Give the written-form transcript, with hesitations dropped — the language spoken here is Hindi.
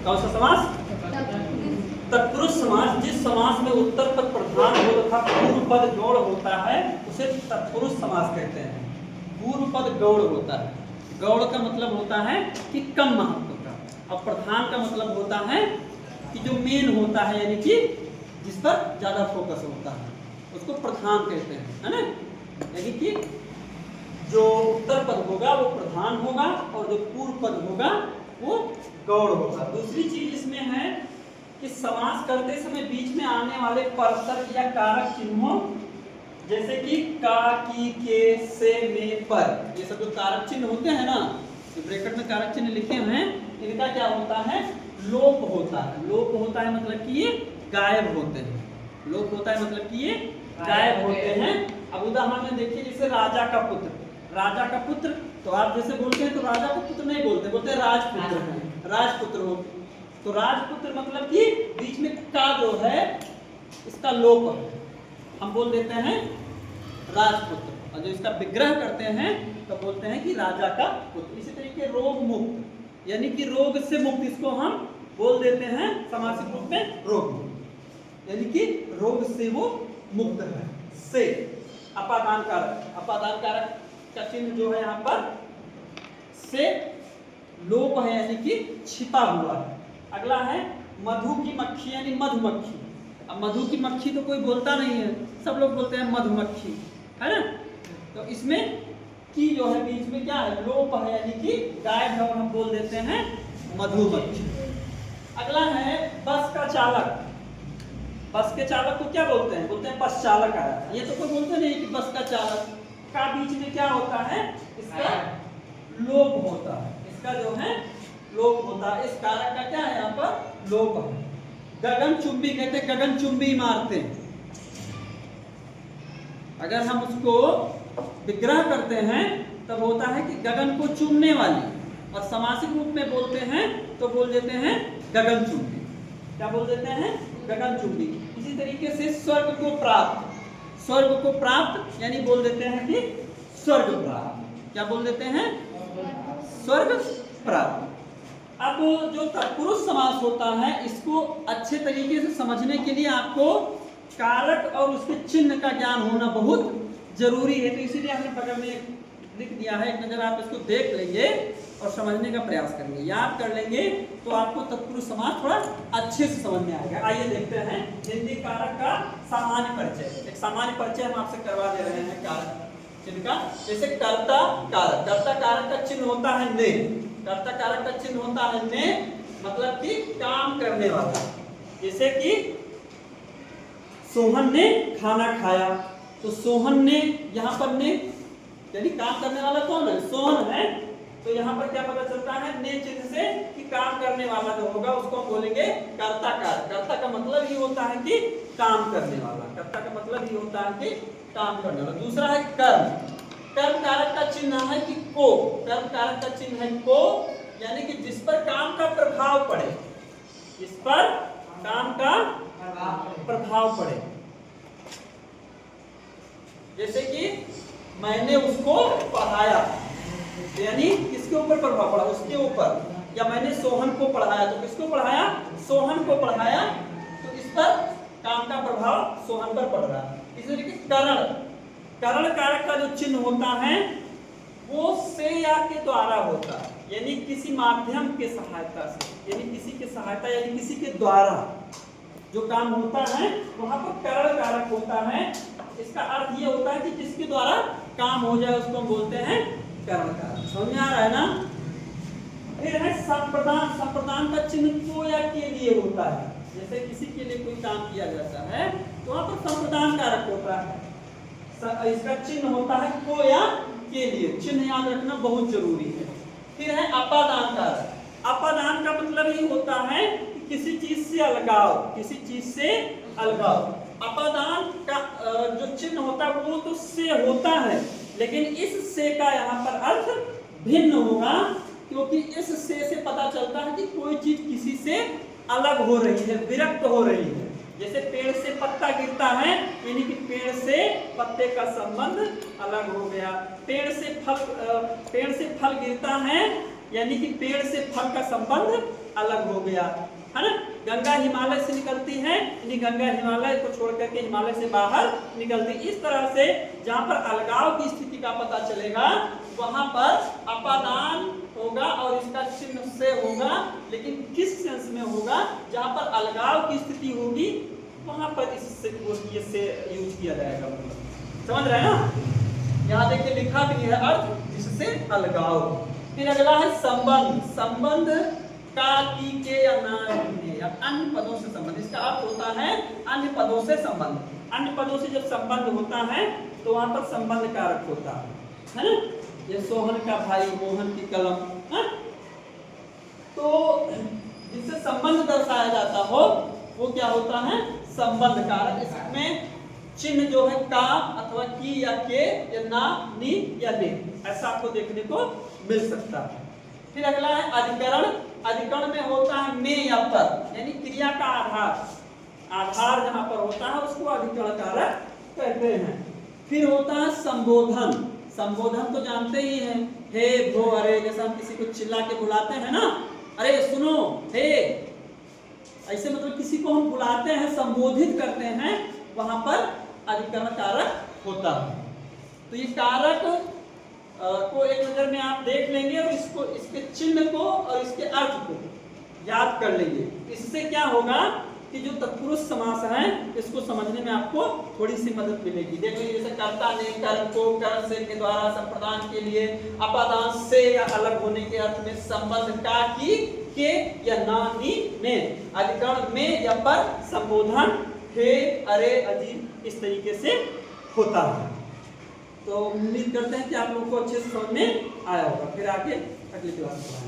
कौन सा समास? तत्पुरुष समास। जिस समास में उत्तर पद प्रधान हो तथा पूर्व पद गौण होता है उसे तत्पुरुष समास कहते हैं। पूर्व पद गौण होता है, गौण का मतलब होता है कि कम महत्व का, और प्रधान का मतलब होता है कि जो मेन होता है, यानी कि जिस पर ज्यादा फोकस होता है उसको प्रधान कहते हैं, है ना। यानी कि जो उत्तर पद होगा वो प्रधान होगा और जो पूर्व पद होगा वो गौण होगा। दूसरी चीज इसमें है कि समास करते समय बीच में आने वाले परसर्ग या कारक चिन्हों, जैसे कि का, की, के, से, में, पर, ये सब जो कारक चिन्ह होते हैं ना, जो ब्रैकेट में कारक चिन्ह लिखे हुए हैं, इनका क्या होता है? लोप होता है। लोप होता है मतलब कि ये गायब होते हैं। लोप होता है मतलब कि ये गायब होते हैं। अब उदाहरण में देखिए, जैसे राजा का पुत्र, राजा का पुत्र, तो आप जैसे बोलते हैं तो राजा का पुत्र नहीं बोलते, बोलते हैं राजपुत्र है, राजपुत्र हो। तो राजपुत्र मतलब कि बीच में का जो है इसका लोप है, हम बोल देते हैं राजपुत्र, और जो इसका विग्रह करते हैं तो बोलते हैं कि राजा का पुत्र। इसी तरीके रोग मुक्त, यानी कि रोग से मुक्त, इसको हम बोल देते हैं समासिक रूप में रोग मुक्त, यानी कि रोग से वो मुक्त है। से अपादान कारक, अपादान कारक का चिन्ह जो है यहाँ पर से लोप है, यानी कि छिपा हुआ है। अगला है मधु की मक्खी, यानी मधुमक्खी। अब मधु की मक्खी तो कोई बोलता नहीं है, सब लोग बोलते हैं मधुमक्खी, है ना। तो इसमें की जो है बीच में क्या है? लोप है, यानी कि गायब है, और हम बोल देते हैं मधुमक्खी। अगला है बस का चालक। बस के चालक को क्या बोलते हैं? बोलते हैं बस चालक आया। ये तो कोई बोलते नहीं कि बस का चालक। का बीच में क्या होता है? इसका लोप होता है, इसका जो है लोप होता है। इस कारक का क्या है? यहाँ पर लोप है। गगनचुंबी कहते हैं, गगनचुंबी इमारतें। अगर हम उसको विग्रह करते हैं तब होता है कि गगन को चूमने वाली, और समासिक रूप में बोलते हैं तो बोल देते हैं गगनचुंबी। क्या बोल देते हैं? गगनचुंबी। इसी तरीके से स्वर्ग को प्राप्त, स्वर्ग को प्राप्त यानी बोल देते हैं कि स्वर्ग प्राप्त। क्या बोल देते हैं? स्वर्ग प्राप्त। अब जो तत्पुरुष समास होता है, इसको अच्छे तरीके से समझने के लिए आपको कारक और उसके चिन्ह का ज्ञान होना बहुत जरूरी है। तो इसीलिए हमने बगल में लिख दिया है, एक नजर आप इसको देख लेंगे और समझने का प्रयास करेंगे, याद कर लेंगे, तो आपको तत्पुरुष समास थोड़ा अच्छे से समझ में आएगा। आइए देखते हैं हिंदी कारक का सामान्य परिचय। एक सामान्य परिचय हम आपसे करवा दे रहे हैं कारक चिन्ह का। जैसे कर्ता कारक, कर्ता कारक का चिन्ह होता है ने, कर्ता कारक का चिन्ह होता है ने, मतलब कि काम करने वाला। जैसे कि सोहन ने खाना खाया, तो सोहन ने, यहाँ पर ने यानी काम करने वाला कौन है? सोहन है। तो यहाँ पर क्या पता चलता है? ने चिन्ह से कि काम करने वाला जो होगा उसको हम बोलेंगे कर्ता कारक। कर्ता का मतलब ही होता है कि काम करने वाला, कर्ता का मतलब ही होता है कि काम करने वाला। दूसरा है कर्म, कर्म कारक का चिन्ह है कि को, कर्म कारक का चिन्ह है को, यानी कि जिस पर काम का प्रभाव पड़े, जिस पर काम का प्रभाव पड़े। जैसे कि मैंने उसको पढ़ाया, यानी किसके ऊपर प्रभाव पड़ा? उसके ऊपर। या मैंने सोहन को पढ़ाया, तो किसको पढ़ाया? सोहन को पढ़ाया, तो इस पर काम का प्रभाव सोहन पर पड़ रहा है। इसी तरीके करण, करण कारक का जो चिन्ह होता है वो से या के द्वारा होता है, यानी किसी माध्यम के सहायता से, यानी किसी के सहायता यानी किसी के द्वारा जो काम होता है वहां पर करण कारक होता है। इसका अर्थ ये होता है कि जिसके द्वारा काम हो जाए उसको हम बोलते हैं करण कारक। समझ में आ रहा है ना? फिर है संप्रदान, संप्रदान का चिन्ह को या के लिए होता है। जैसे किसी के लिए कोई काम किया जाता है तो वहां पर संप्रदान कारक होता है, इसका चिन्ह होता है को या के लिए। चिन्ह याद रखना बहुत जरूरी है। फिर है अपादान कारक, अपादान का मतलब ही होता है कि किसी चीज से अलगाव, किसी चीज से अलगाव। अपादान का जो चिन्ह होता है वो तो से होता है, लेकिन इस से का यहाँ पर अर्थ भिन्न होगा, क्योंकि इस से पता चलता है कि कोई चीज किसी से अलग हो रही है, विरक्त हो रही है। जैसे पेड़ से पत्ता गिरता है, यानी कि पेड़ से पत्ते का संबंध अलग हो गया। पेड़ से फल गिरता है, यानी कि पेड़ से फल का संबंध अलग हो गया, है ना। गंगा हिमालय से निकलती है, यानी गंगा हिमालय को छोड़ करके हिमालय से बाहर निकलती। इस तरह से जहाँ पर अलगाव की स्थिति का पता चलेगा वहां पर अपादान होगा और इसका चिन्ह से होगा, लेकिन किस सेंस में होगा, जहाँ पर अलगाव की स्थिति होगी वहां पर इससे यूज किया जाएगा। समझ रहे हैं ना। यहाँ देखिए लिखा भी है अर्थ जिससे अलगाव। फिर अगला है संबंध। संबंध का, की, के या ना या अन्य पदों से संबंध। इसका अर्थ होता है अन्य पदों से संबंध। अन्य पदों से जब संबंध होता है तो वहां पर संबंध कारक होता है ना। ये सोहन का भाई मोहन की कलम, है? तो जिससे संबंध दर्शाया जाता हो वो क्या होता है, संबंध कारक। इसमें चिन्ह जो है का अथवा की या के या ना, नी या ने, ऐसा आपको देखने को मिल सकता है। फिर अगला है अधिकरण। अधिकरण में होता है में या पर, यानी क्रिया का आधार। आधार जहां पर होता है उसको अधिकरण कारक कहते हैं। फिर होता है संबोधन। संबोधन तो जानते ही हैं, हे भो अरे, जैसे हम किसी को चिल्ला के बुलाते हैं ना, अरे सुनो, हे, ऐसे मतलब किसी को हम बुलाते हैं, संबोधित करते हैं, वहां पर अधिकरण कारक होता है। तो ये कारक को एक नजर में आप देख लेंगे और इसको, इसके चिन्ह को और इसके अर्थ को याद कर लेंगे। इससे क्या होगा कि जो तत्पुरुष समास है इसको समझने में आपको थोड़ी सी मदद मिलेगी। देख लीजिए, जैसे कर्ता ने कर्म को कर्म से के द्वारा संप्रदान के लिए, अपादान से या अलग होने के अर्थ में, संबंध का, की, के या ना, नी, ने, अधिकरण में या पर, संबोधन हे, अरे, अजीब, इस तरीके से होता है। तो उम्मीद करते हैं कि आप लोगों को अच्छे से समझ में आया होगा। फिर आगे अगली क्लास में